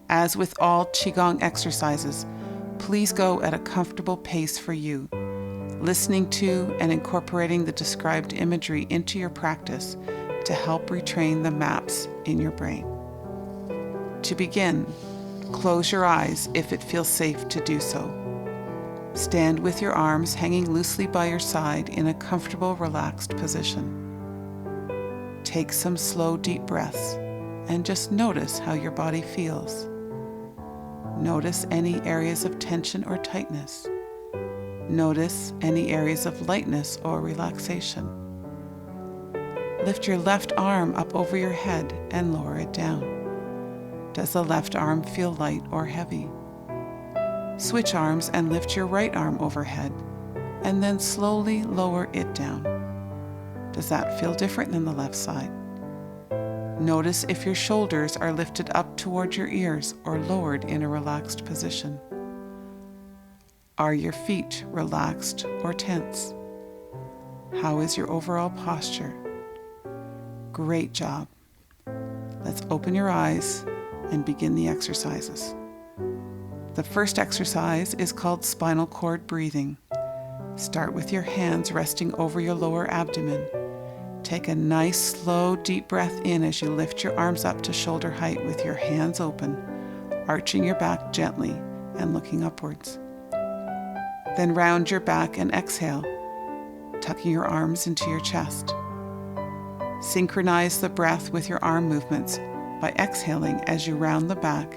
As with all Qigong exercises, please go at a comfortable pace for you, listening to and incorporating the described imagery into your practice to help retrain the maps in your brain. To begin, close your eyes if it feels safe to do so. Stand with your arms hanging loosely by your side in a comfortable, relaxed position. Take some slow, deep breaths and just notice how your body feels. Notice any areas of tension or tightness. Notice any areas of lightness or relaxation. Lift your left arm up over your head and lower it down. Does the left arm feel light or heavy? Switch arms and lift your right arm overhead, and then slowly lower it down. Does that feel different than the left side? Notice if your shoulders are lifted up toward your ears or lowered in a relaxed position. Are your feet relaxed or tense? How is your overall posture? Great job. Let's open your eyes and begin the exercises. The first exercise is called spinal cord breathing. Start with your hands resting over your lower abdomen. Take a nice, slow, deep breath in as you lift your arms up to shoulder height with your hands open, arching your back gently and looking upwards. Then round your back and exhale, tucking your arms into your chest. Synchronize the breath with your arm movements by exhaling as you round the back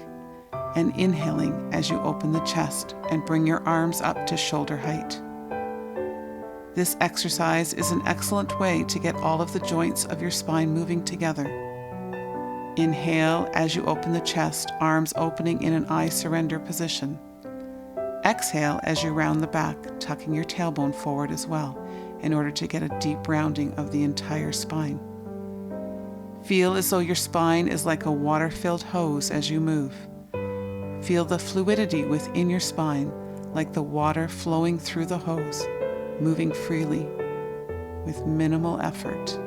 and inhaling as you open the chest and bring your arms up to shoulder height. This exercise is an excellent way to get all of the joints of your spine moving together. Inhale as you open the chest, arms opening in an I surrender position. Exhale as you round the back, tucking your tailbone forward as well, in order to get a deep rounding of the entire spine. Feel as though your spine is like a water-filled hose as you move. Feel the fluidity within your spine, like the water flowing through the hose, moving freely, with minimal effort,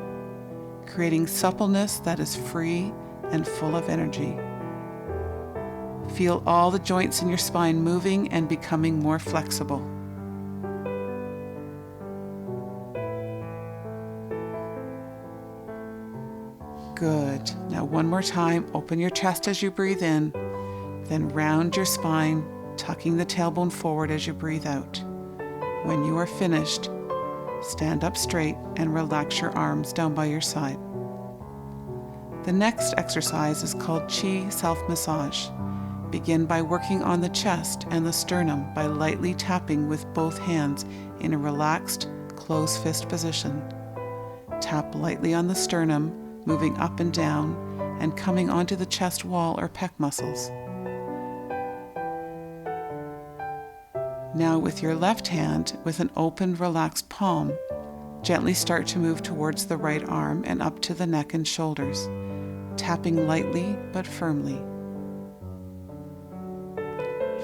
creating suppleness that is free and full of energy. Feel all the joints in your spine moving and becoming more flexible. Good. Now one more time, open your chest as you breathe in, then round your spine, tucking the tailbone forward as you breathe out. When you are finished, stand up straight and relax your arms down by your side. The next exercise is called Qi self-massage. Begin by working on the chest and the sternum by lightly tapping with both hands in a relaxed, closed fist position. Tap lightly on the sternum, moving up and down and coming onto the chest wall or pec muscles. Now with your left hand, with an open, relaxed palm, gently start to move towards the right arm and up to the neck and shoulders, tapping lightly but firmly.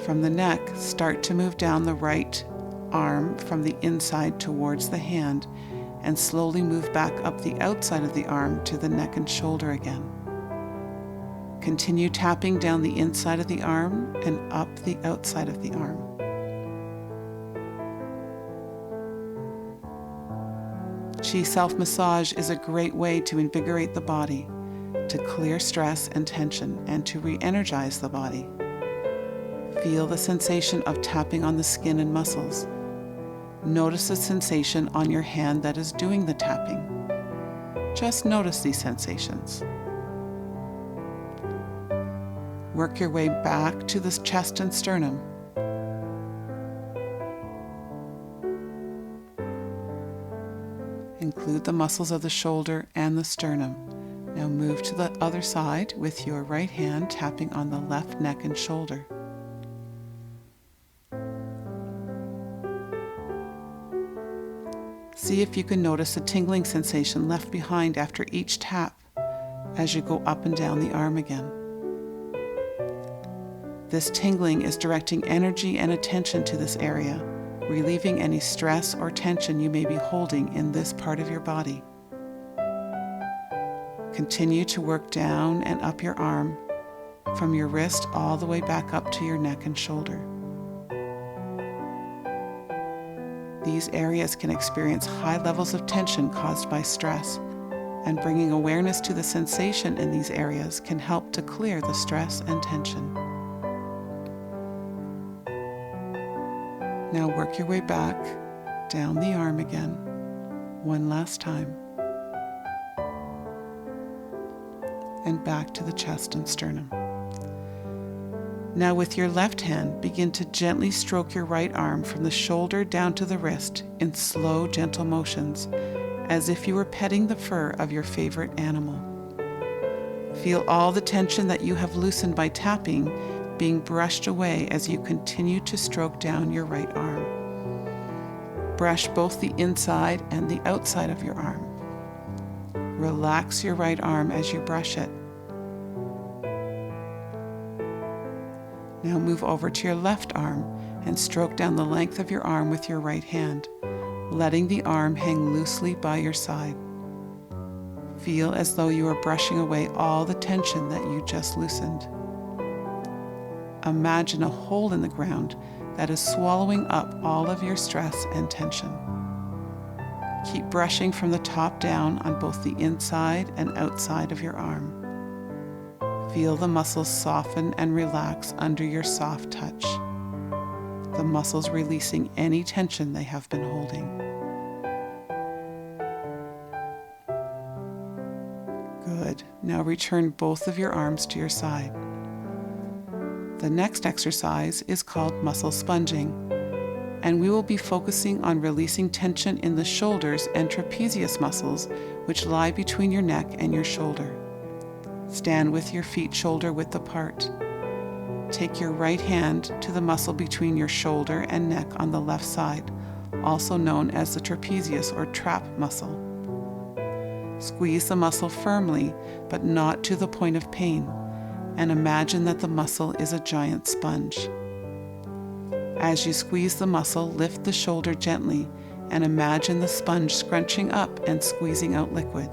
From the neck, start to move down the right arm from the inside towards the hand and slowly move back up the outside of the arm to the neck and shoulder again. Continue tapping down the inside of the arm and up the outside of the arm. Qi self-massage is a great way to invigorate the body, to clear stress and tension, and to re-energize the body. Feel the sensation of tapping on the skin and muscles. Notice the sensation on your hand that is doing the tapping. Just notice these sensations. Work your way back to the chest and sternum. Include the muscles of the shoulder and the sternum. Now move to the other side with your right hand tapping on the left neck and shoulder. See if you can notice a tingling sensation left behind after each tap as you go up and down the arm again. This tingling is directing energy and attention to this area, relieving any stress or tension you may be holding in this part of your body. Continue to work down and up your arm, from your wrist all the way back up to your neck and shoulder. These areas can experience high levels of tension caused by stress, and bringing awareness to the sensation in these areas can help to clear the stress and tension. Now work your way back down the arm again, one last time, and back to the chest and sternum. Now with your left hand, begin to gently stroke your right arm from the shoulder down to the wrist in slow, gentle motions, as if you were petting the fur of your favorite animal. Feel all the tension that you have loosened by tapping being brushed away as you continue to stroke down your right arm. Brush both the inside and the outside of your arm. Relax your right arm as you brush it. Now move over to your left arm and stroke down the length of your arm with your right hand, letting the arm hang loosely by your side. Feel as though you are brushing away all the tension that you just loosened. Imagine a hole in the ground that is swallowing up all of your stress and tension. Keep brushing from the top down on both the inside and outside of your arm. Feel the muscles soften and relax under your soft touch, the muscles releasing any tension they have been holding. Good. Now return both of your arms to your side. The next exercise is called muscle sponging, and we will be focusing on releasing tension in the shoulders and trapezius muscles, which lie between your neck and your shoulder. Stand with your feet shoulder width apart. Take your right hand to the muscle between your shoulder and neck on the left side, also known as the trapezius or trap muscle. Squeeze the muscle firmly, but not to the point of pain, and imagine that the muscle is a giant sponge. As you squeeze the muscle, lift the shoulder gently and imagine the sponge scrunching up and squeezing out liquid.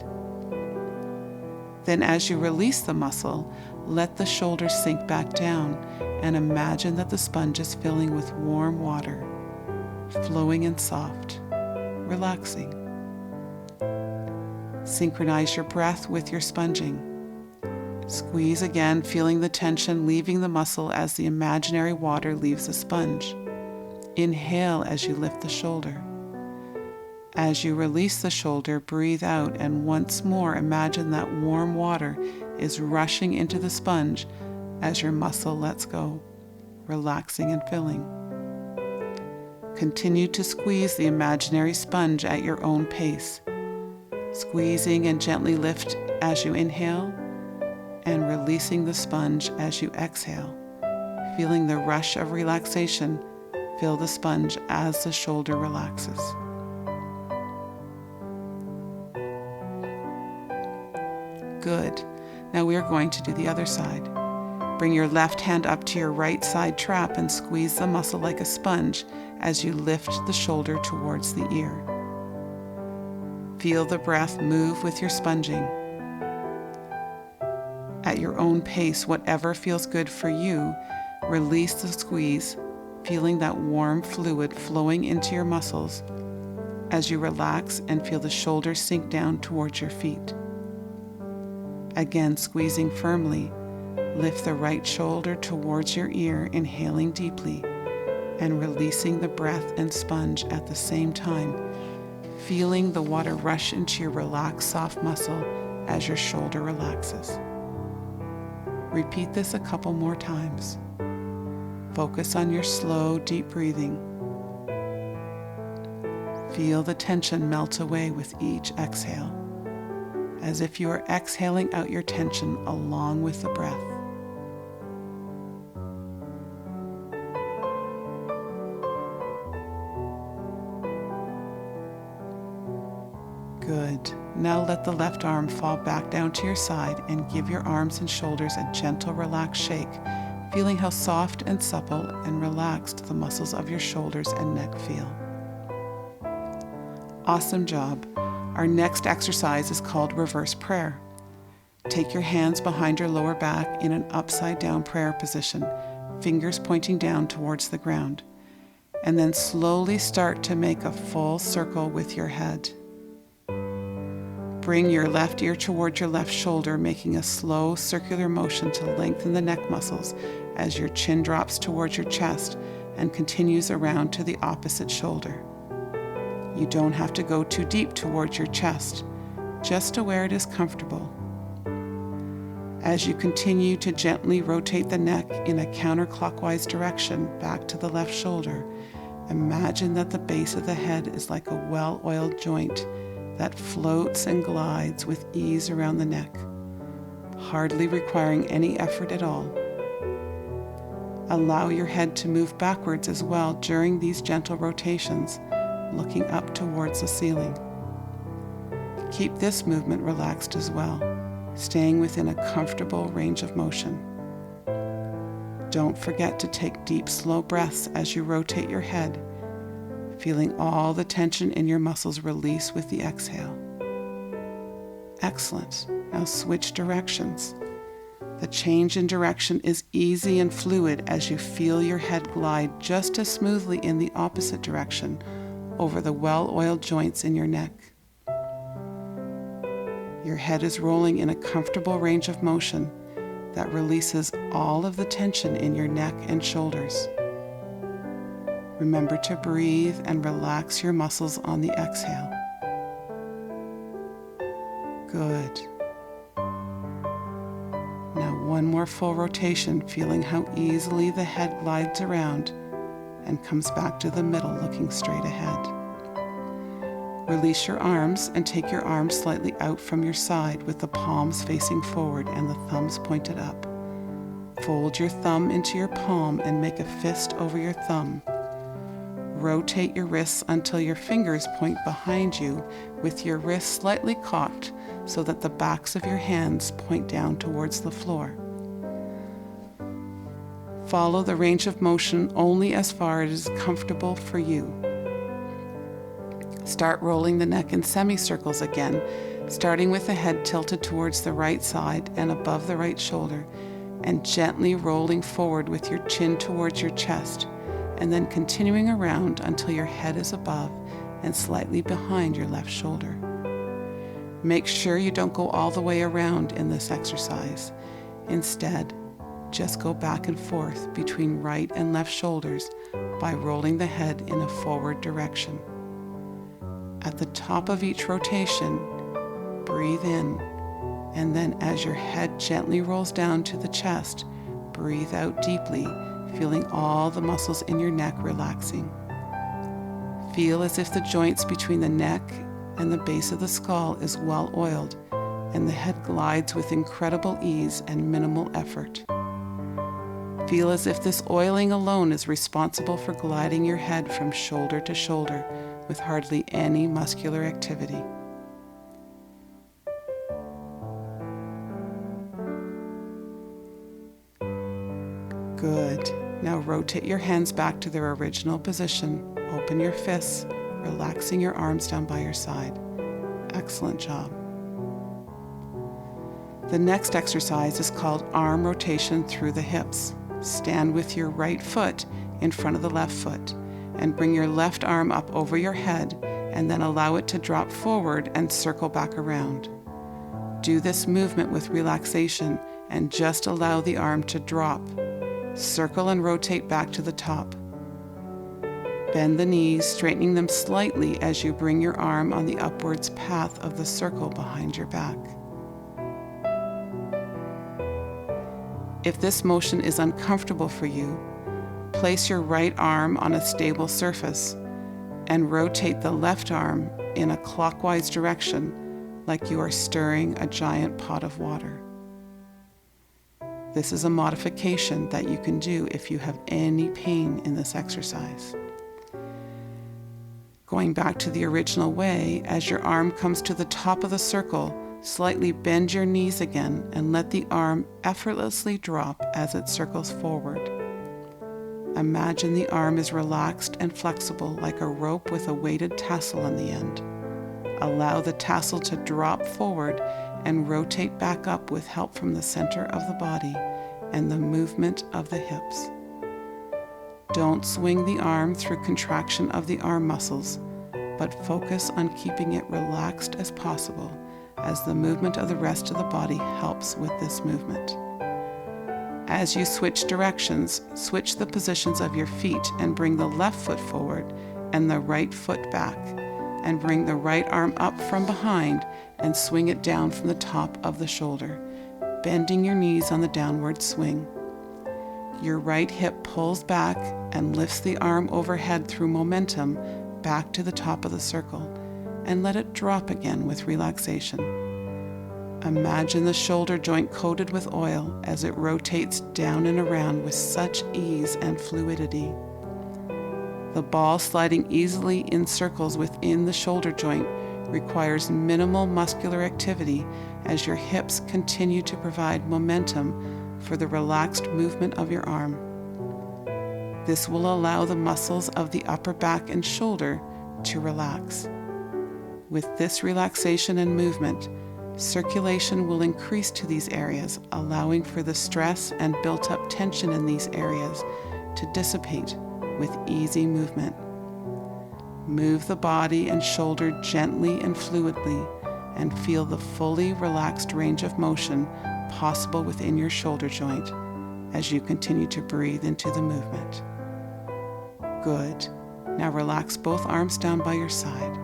Then as you release the muscle, let the shoulder sink back down and imagine that the sponge is filling with warm water, flowing and soft, relaxing. Synchronize your breath with your sponging. Squeeze again, feeling the tension leaving the muscle as the imaginary water leaves the sponge. Inhale as you lift the shoulder. As you release the shoulder, breathe out and once more imagine that warm water is rushing into the sponge as your muscle lets go, relaxing and filling. Continue to squeeze the imaginary sponge at your own pace, squeezing and gently lift as you inhale and releasing the sponge as you exhale, feeling the rush of relaxation fill the sponge as the shoulder relaxes. Good. Now we are going to do the other side. Bring your left hand up to your right side trap and squeeze the muscle like a sponge as you lift the shoulder towards the ear. Feel the breath move with your sponging. At your own pace, whatever feels good for you, release the squeeze, feeling that warm fluid flowing into your muscles as you relax and feel the shoulders sink down towards your feet. Again, squeezing firmly, lift the right shoulder towards your ear, inhaling deeply, and releasing the breath and sponge at the same time, feeling the water rush into your relaxed, soft muscle as your shoulder relaxes. Repeat this a couple more times. Focus on your slow, deep breathing. Feel the tension melt away with each exhale, as if you are exhaling out your tension along with the breath. Good. Now let the left arm fall back down to your side and give your arms and shoulders a gentle, relaxed shake, feeling how soft and supple and relaxed the muscles of your shoulders and neck feel. Awesome job. Our next exercise is called reverse prayer. Take your hands behind your lower back in an upside down prayer position, fingers pointing down towards the ground, and then slowly start to make a full circle with your head. Bring your left ear towards your left shoulder, making a slow circular motion to lengthen the neck muscles as your chin drops towards your chest and continues around to the opposite shoulder. You don't have to go too deep towards your chest, just to where it is comfortable. As you continue to gently rotate the neck in a counterclockwise direction back to the left shoulder, imagine that the base of the head is like a well-oiled joint that floats and glides with ease around the neck, hardly requiring any effort at all. Allow your head to move backwards as well during these gentle rotations, looking up towards the ceiling. Keep this movement relaxed as well, staying within a comfortable range of motion. Don't forget to take deep, slow breaths as you rotate your head, feeling all the tension in your muscles release with the exhale. Excellent. Now switch directions. The change in direction is easy and fluid as you feel your head glide just as smoothly in the opposite direction over the well-oiled joints in your neck. Your head is rolling in a comfortable range of motion that releases all of the tension in your neck and shoulders. Remember to breathe and relax your muscles on the exhale. Good. Now one more full rotation, feeling how easily the head glides around and comes back to the middle, looking straight ahead. Release your arms and take your arms slightly out from your side with the palms facing forward and the thumbs pointed up. Fold your thumb into your palm and make a fist over your thumb. Rotate your wrists until your fingers point behind you with your wrists slightly cocked so that the backs of your hands point down towards the floor. Follow the range of motion only as far as it is comfortable for you. Start rolling the neck in semicircles again, starting with the head tilted towards the right side and above the right shoulder, and gently rolling forward with your chin towards your chest, and then continuing around until your head is above and slightly behind your left shoulder. Make sure you don't go all the way around in this exercise. Instead, just go back and forth between right and left shoulders by rolling the head in a forward direction. At the top of each rotation, breathe in, and then as your head gently rolls down to the chest, breathe out deeply, feeling all the muscles in your neck relaxing. Feel as if the joints between the neck and the base of the skull is well oiled, and the head glides with incredible ease and minimal effort. Feel as if this oiling alone is responsible for gliding your head from shoulder to shoulder with hardly any muscular activity. Good. Now rotate your hands back to their original position. Open your fists, relaxing your arms down by your side. Excellent job. The next exercise is called arm rotation through the hips. Stand with your right foot in front of the left foot and bring your left arm up over your head and then allow it to drop forward and circle back around. Do this movement with relaxation and just allow the arm to drop. Circle and rotate back to the top. Bend the knees, straightening them slightly as you bring your arm on the upwards path of the circle behind your back. If this motion is uncomfortable for you, place your right arm on a stable surface and rotate the left arm in a clockwise direction like you are stirring a giant pot of water. This is a modification that you can do if you have any pain in this exercise. Going back to the original way, as your arm comes to the top of the circle, slightly bend your knees again and let the arm effortlessly drop as it circles forward. Imagine the arm is relaxed and flexible like a rope with a weighted tassel on the end. Allow the tassel to drop forward and rotate back up with help from the center of the body and the movement of the hips. Don't swing the arm through contraction of the arm muscles, but focus on keeping it relaxed as possible, as the movement of the rest of the body helps with this movement. As you switch directions, switch the positions of your feet and bring the left foot forward and the right foot back, and bring the right arm up from behind and swing it down from the top of the shoulder, bending your knees on the downward swing. Your right hip pulls back and lifts the arm overhead through momentum back to the top of the circle, and let it drop again with relaxation. Imagine the shoulder joint coated with oil as it rotates down and around with such ease and fluidity. The ball sliding easily in circles within the shoulder joint requires minimal muscular activity as your hips continue to provide momentum for the relaxed movement of your arm. This will allow the muscles of the upper back and shoulder to relax. With this relaxation and movement, circulation will increase to these areas, allowing for the stress and built-up tension in these areas to dissipate with easy movement. Move the body and shoulder gently and fluidly, and feel the fully relaxed range of motion possible within your shoulder joint as you continue to breathe into the movement. Good. Now relax both arms down by your side.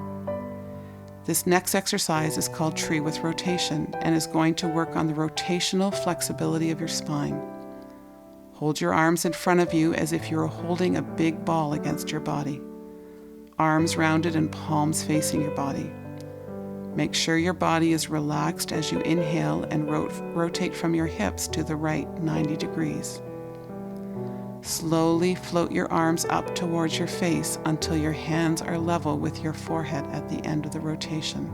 This next exercise is called Tree with Rotation and is going to work on the rotational flexibility of your spine. Hold your arms in front of you as if you were holding a big ball against your body. Arms rounded and palms facing your body. Make sure your body is relaxed as you inhale and rotate from your hips to the right 90 degrees. Slowly float your arms up towards your face until your hands are level with your forehead at the end of the rotation.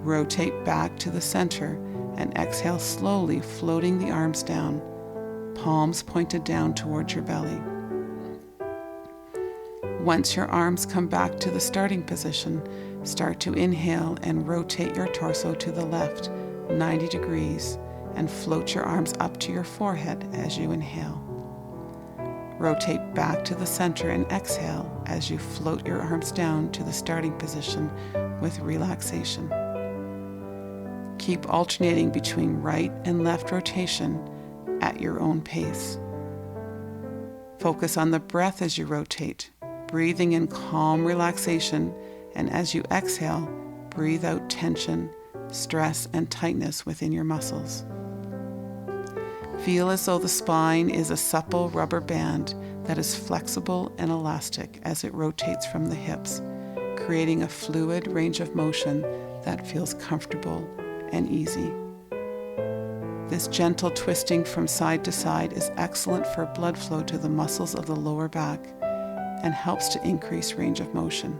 Rotate back to the center and exhale slowly, floating the arms down, palms pointed down towards your belly. Once your arms come back to the starting position, start to inhale and rotate your torso to the left 90 degrees and float your arms up to your forehead as you inhale. Rotate back to the center and exhale as you float your arms down to the starting position with relaxation. Keep alternating between right and left rotation at your own pace. Focus on the breath as you rotate, breathing in calm relaxation, and as you exhale, breathe out tension, stress, and tightness within your muscles. Feel as though the spine is a supple rubber band that is flexible and elastic as it rotates from the hips, creating a fluid range of motion that feels comfortable and easy. This gentle twisting from side to side is excellent for blood flow to the muscles of the lower back and helps to increase range of motion.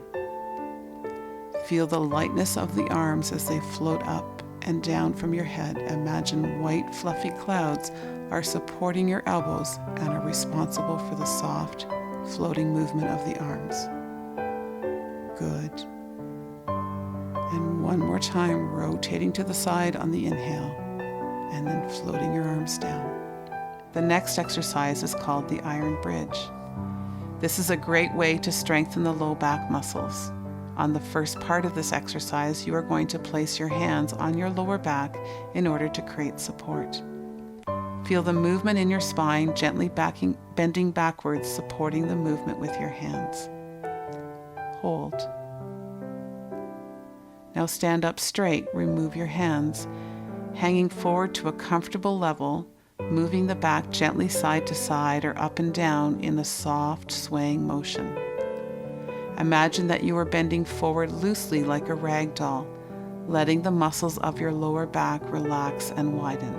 Feel the lightness of the arms as they float up and down from your head. Imagine white, fluffy clouds are supporting your elbows and are responsible for the soft, floating movement of the arms. Good. And one more time, rotating to the side on the inhale, and then floating your arms down. The next exercise is called the Iron Bridge. This is a great way to strengthen the low back muscles. On the first part of this exercise, you are going to place your hands on your lower back in order to create support. Feel the movement in your spine, gently bending backwards, supporting the movement with your hands. Hold. Now stand up straight, remove your hands, hanging forward to a comfortable level, moving the back gently side to side or up and down in a soft, swaying motion. Imagine that you are bending forward loosely like a rag doll, letting the muscles of your lower back relax and widen.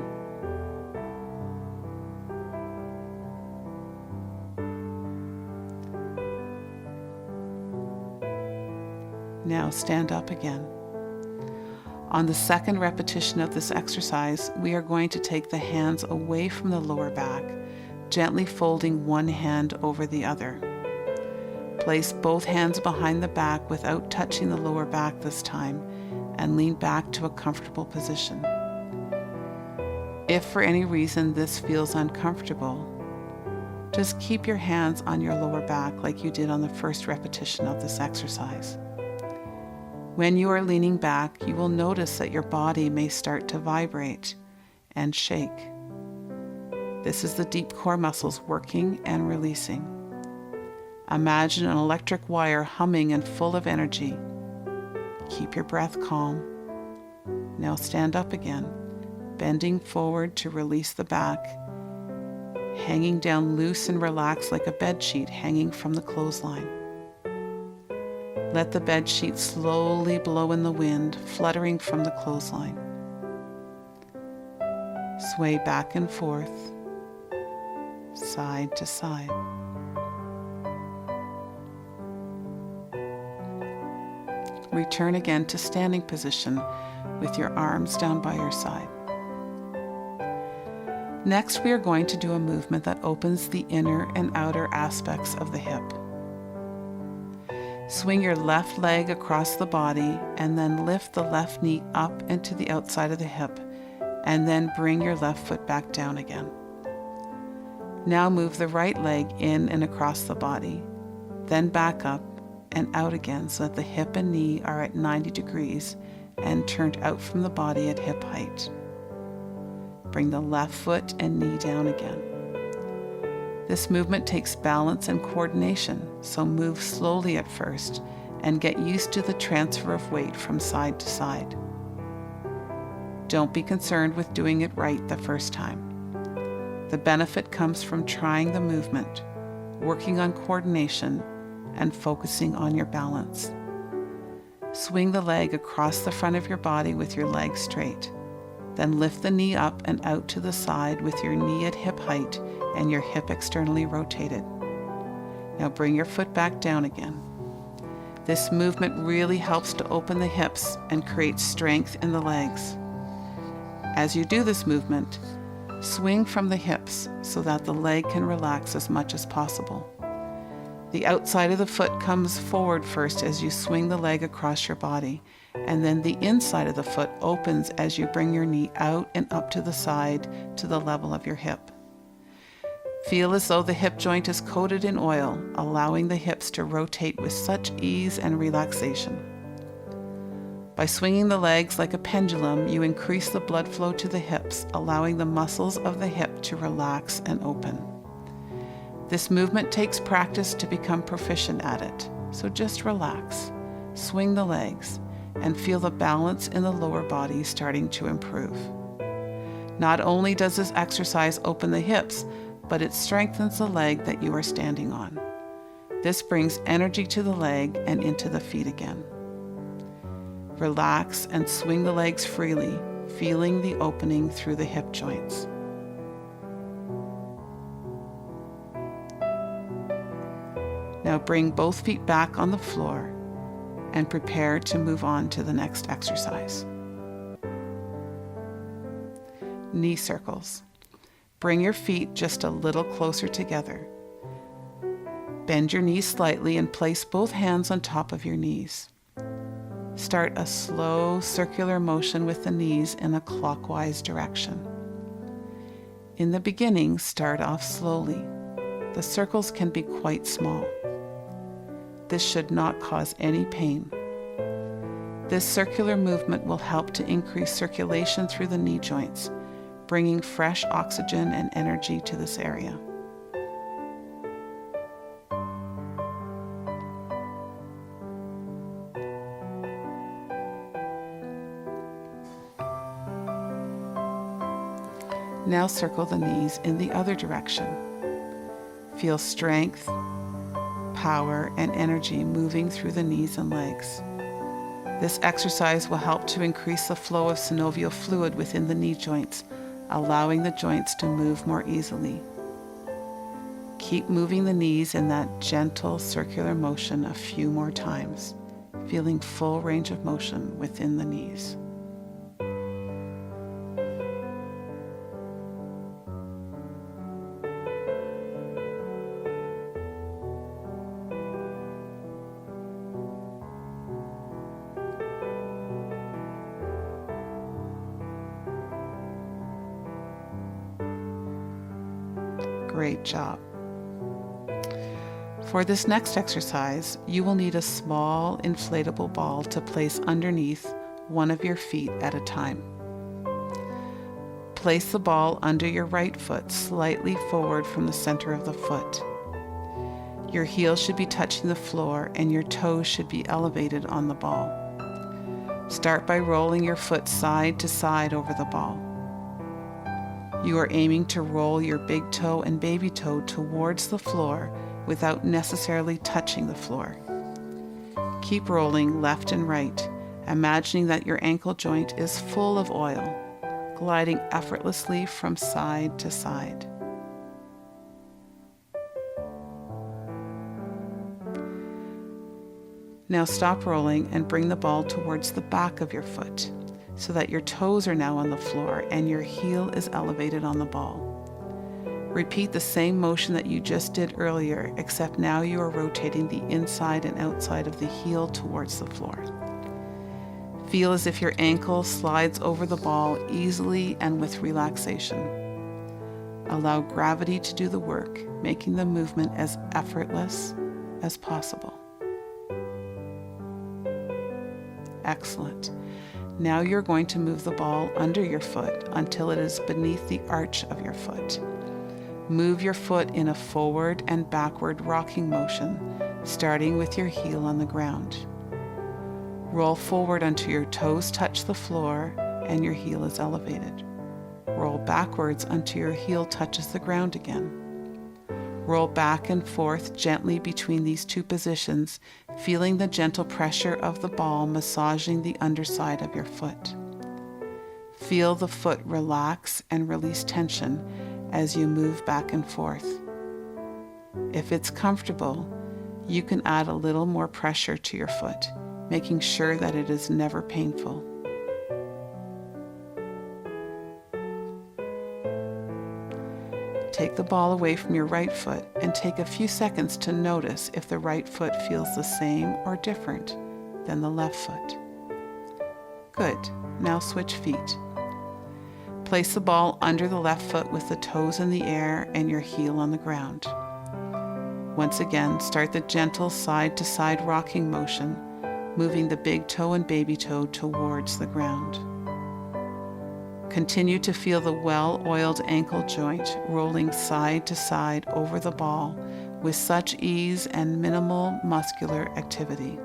Now stand up again. On the second repetition of this exercise, we are going to take the hands away from the lower back, gently folding one hand over the other. Place both hands behind the back without touching the lower back this time, and lean back to a comfortable position. If for any reason this feels uncomfortable, just keep your hands on your lower back like you did on the first repetition of this exercise. When you are leaning back, you will notice that your body may start to vibrate and shake. This is the deep core muscles working and releasing. Imagine an electric wire humming and full of energy. Keep your breath calm. Now stand up again, bending forward to release the back, hanging down loose and relaxed like a bed sheet hanging from the clothesline. Let the bed sheet slowly blow in the wind, fluttering from the clothesline. Sway back and forth, side to side. Return again to standing position with your arms down by your side. Next, we are going to do a movement that opens the inner and outer aspects of the hip. Swing your left leg across the body and then lift the left knee up into the outside of the hip, and then bring your left foot back down again. Now move the right leg in and across the body, then back up and out again so that the hip and knee are at 90 degrees and turned out from the body at hip height. Bring the left foot and knee down again. This movement takes balance and coordination, so move slowly at first and get used to the transfer of weight from side to side. Don't be concerned with doing it right the first time. The benefit comes from trying the movement, working on coordination, and focusing on your balance. Swing the leg across the front of your body with your leg straight. Then lift the knee up and out to the side with your knee at hip height and your hip externally rotated. Now bring your foot back down again. This movement really helps to open the hips and create strength in the legs. As you do this movement, swing from the hips so that the leg can relax as much as possible. The outside of the foot comes forward first as you swing the leg across your body, and then the inside of the foot opens as you bring your knee out and up to the side to the level of your hip. Feel as though the hip joint is coated in oil, allowing the hips to rotate with such ease and relaxation. By swinging the legs like a pendulum, you increase the blood flow to the hips, allowing the muscles of the hip to relax and open. This movement takes practice to become proficient at it, so just relax, swing the legs, and feel the balance in the lower body starting to improve. Not only does this exercise open the hips, but it strengthens the leg that you are standing on. This brings energy to the leg and into the feet again. Relax and swing the legs freely, feeling the opening through the hip joints. Now bring both feet back on the floor and prepare to move on to the next exercise. Knee circles. Bring your feet just a little closer together. Bend your knees slightly and place both hands on top of your knees. Start a slow circular motion with the knees in a clockwise direction. In the beginning, start off slowly. The circles can be quite small. This should not cause any pain. This circular movement will help to increase circulation through the knee joints, bringing fresh oxygen and energy to this area. Now circle the knees in the other direction. Feel strength, power, and energy moving through the knees and legs. This exercise will help to increase the flow of synovial fluid within the knee joints, allowing the joints to move more easily. Keep moving the knees in that gentle circular motion a few more times, feeling full range of motion within the knees. Great job. For this next exercise, you will need a small inflatable ball to place underneath one of your feet at a time. Place the ball under your right foot, slightly forward from the center of the foot. Your heel should be touching the floor and your toes should be elevated on the ball. Start by rolling your foot side to side over the ball. You are aiming to roll your big toe and baby toe towards the floor without necessarily touching the floor. Keep rolling left and right, imagining that your ankle joint is full of oil, gliding effortlessly from side to side. Now stop rolling and bring the ball towards the back of your foot so that your toes are now on the floor and your heel is elevated on the ball. Repeat the same motion that you just did earlier, except now you are rotating the inside and outside of the heel towards the floor. Feel as if your ankle slides over the ball easily and with relaxation. Allow gravity to do the work, making the movement as effortless as possible. Excellent. Now you're going to move the ball under your foot until it is beneath the arch of your foot. Move your foot in a forward and backward rocking motion, starting with your heel on the ground. Roll forward until your toes touch the floor and your heel is elevated. Roll backwards until your heel touches the ground again. Roll back and forth gently between these two positions, feeling the gentle pressure of the ball massaging the underside of your foot. Feel the foot relax and release tension as you move back and forth. If it's comfortable, you can add a little more pressure to your foot, making sure that it is never painful. Take the ball away from your right foot and take a few seconds to notice if the right foot feels the same or different than the left foot. Good. Now switch feet. Place the ball under the left foot with the toes in the air and your heel on the ground. Once again, start the gentle side-to-side rocking motion, moving the big toe and baby toe towards the ground. Continue to feel the well-oiled ankle joint rolling side to side over the ball with such ease and minimal muscular activity.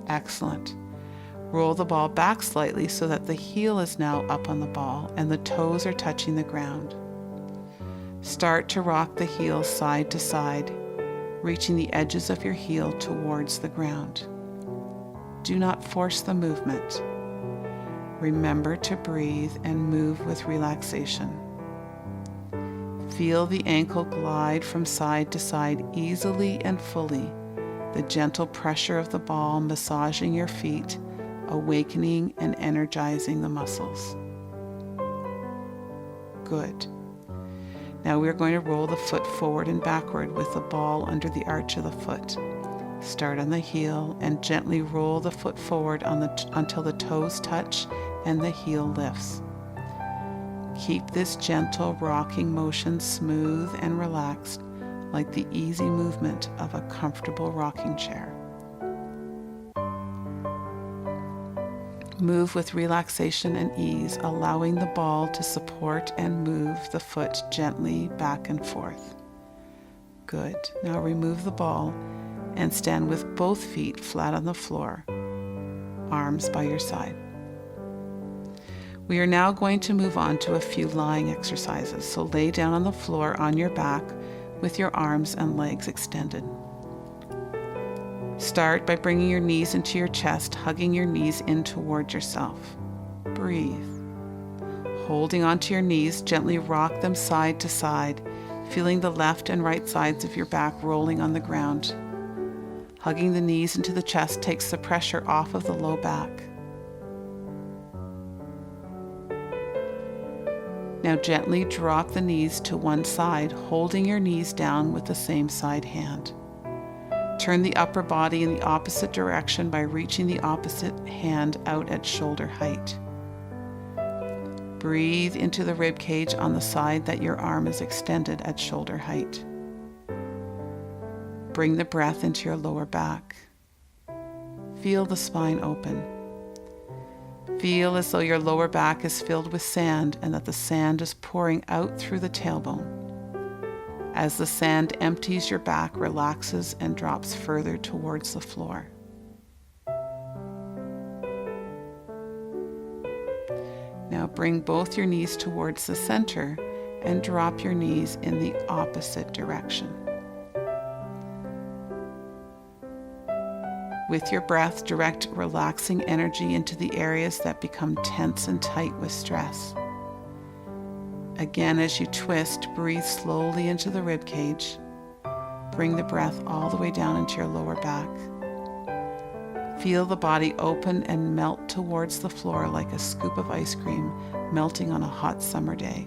Excellent. Roll the ball back slightly so that the heel is now up on the ball and the toes are touching the ground. Start to rock the heel side to side, reaching the edges of your heel towards the ground. Do not force the movement. Remember to breathe and move with relaxation. Feel the ankle glide from side to side easily and fully, the gentle pressure of the ball massaging your feet, awakening and energizing the muscles. Good. Now we're going to roll the foot forward and backward with the ball under the arch of the foot. Start on the heel and gently roll the foot forward until the toes touch and the heel lifts. Keep this gentle rocking motion smooth and relaxed, like the easy movement of a comfortable rocking chair. Move with relaxation and ease, allowing the ball to support and move the foot gently back and forth. Good. Now remove the ball and stand with both feet flat on the floor, arms by your side. We are now going to move on to a few lying exercises, so lay down on the floor on your back with your arms and legs extended. Start by bringing your knees into your chest, hugging your knees in toward yourself. Breathe. Holding onto your knees, gently rock them side to side, feeling the left and right sides of your back rolling on the ground. Hugging the knees into the chest takes the pressure off of the low back. Now gently drop the knees to one side, holding your knees down with the same side hand. Turn the upper body in the opposite direction by reaching the opposite hand out at shoulder height. Breathe into the rib cage on the side that your arm is extended at shoulder height. Bring the breath into your lower back. Feel the spine open. Feel as though your lower back is filled with sand and that the sand is pouring out through the tailbone. As the sand empties, your back relaxes and drops further towards the floor. Now bring both your knees towards the center and drop your knees in the opposite direction. With your breath, direct relaxing energy into the areas that become tense and tight with stress. Again, as you twist, breathe slowly into the rib cage. Bring the breath all the way down into your lower back. Feel the body open and melt towards the floor like a scoop of ice cream melting on a hot summer day.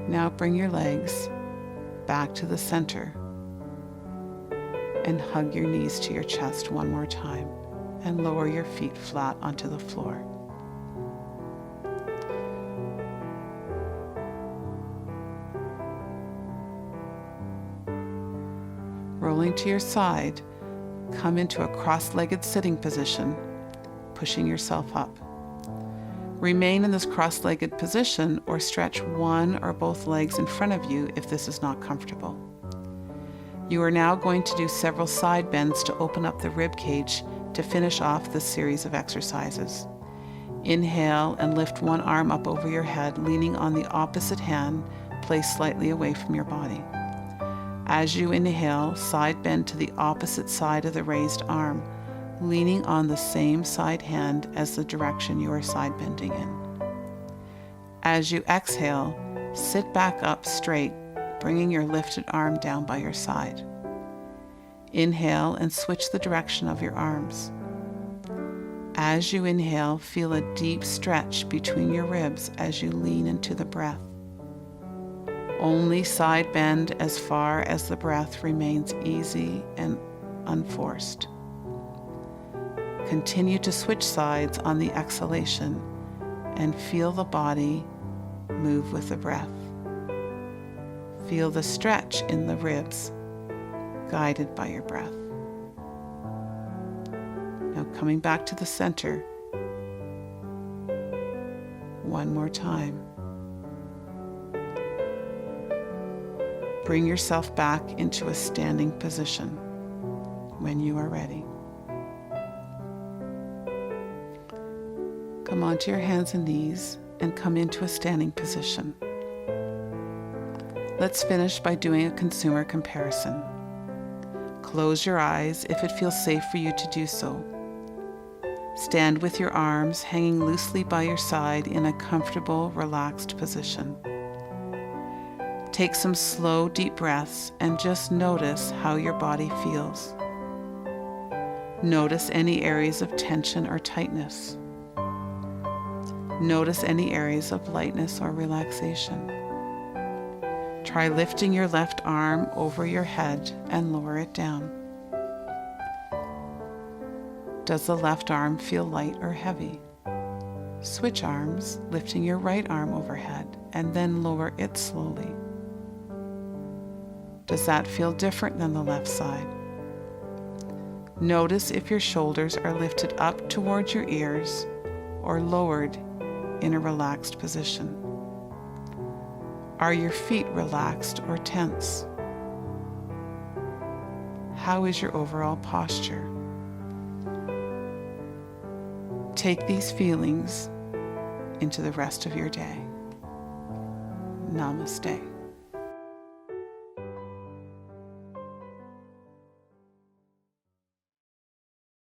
Now bring your legs back to the center and hug your knees to your chest one more time and lower your feet flat onto the floor. Rolling to your side, come into a cross-legged sitting position, pushing yourself up. Remain in this cross-legged position or stretch one or both legs in front of you if this is not comfortable. You are now going to do several side bends to open up the rib cage to finish off this series of exercises. Inhale and lift one arm up over your head, leaning on the opposite hand, placed slightly away from your body. As you inhale, side bend to the opposite side of the raised arm, leaning on the same side hand as the direction you are side bending in. As you exhale, sit back up straight, bringing your lifted arm down by your side. Inhale and switch the direction of your arms. As you inhale, feel a deep stretch between your ribs as you lean into the breath. Only side bend as far as the breath remains easy and unforced. Continue to switch sides on the exhalation and feel the body move with the breath. Feel the stretch in the ribs, guided by your breath. Now coming back to the center, one more time. Bring yourself back into a standing position when you are ready. Come onto your hands and knees and come into a standing position. Let's finish by doing a consumer comparison. Close your eyes if it feels safe for you to do so. Stand with your arms hanging loosely by your side in a comfortable, relaxed position. Take some slow, deep breaths and just notice how your body feels. Notice any areas of tension or tightness. Notice any areas of lightness or relaxation. Try lifting your left arm over your head and lower it down. Does the left arm feel light or heavy? Switch arms, lifting your right arm overhead and then lower it slowly. Does that feel different than the left side? Notice if your shoulders are lifted up towards your ears or lowered in a relaxed position. Are your feet relaxed or tense? How is your overall posture? Take these feelings into the rest of your day. Namaste.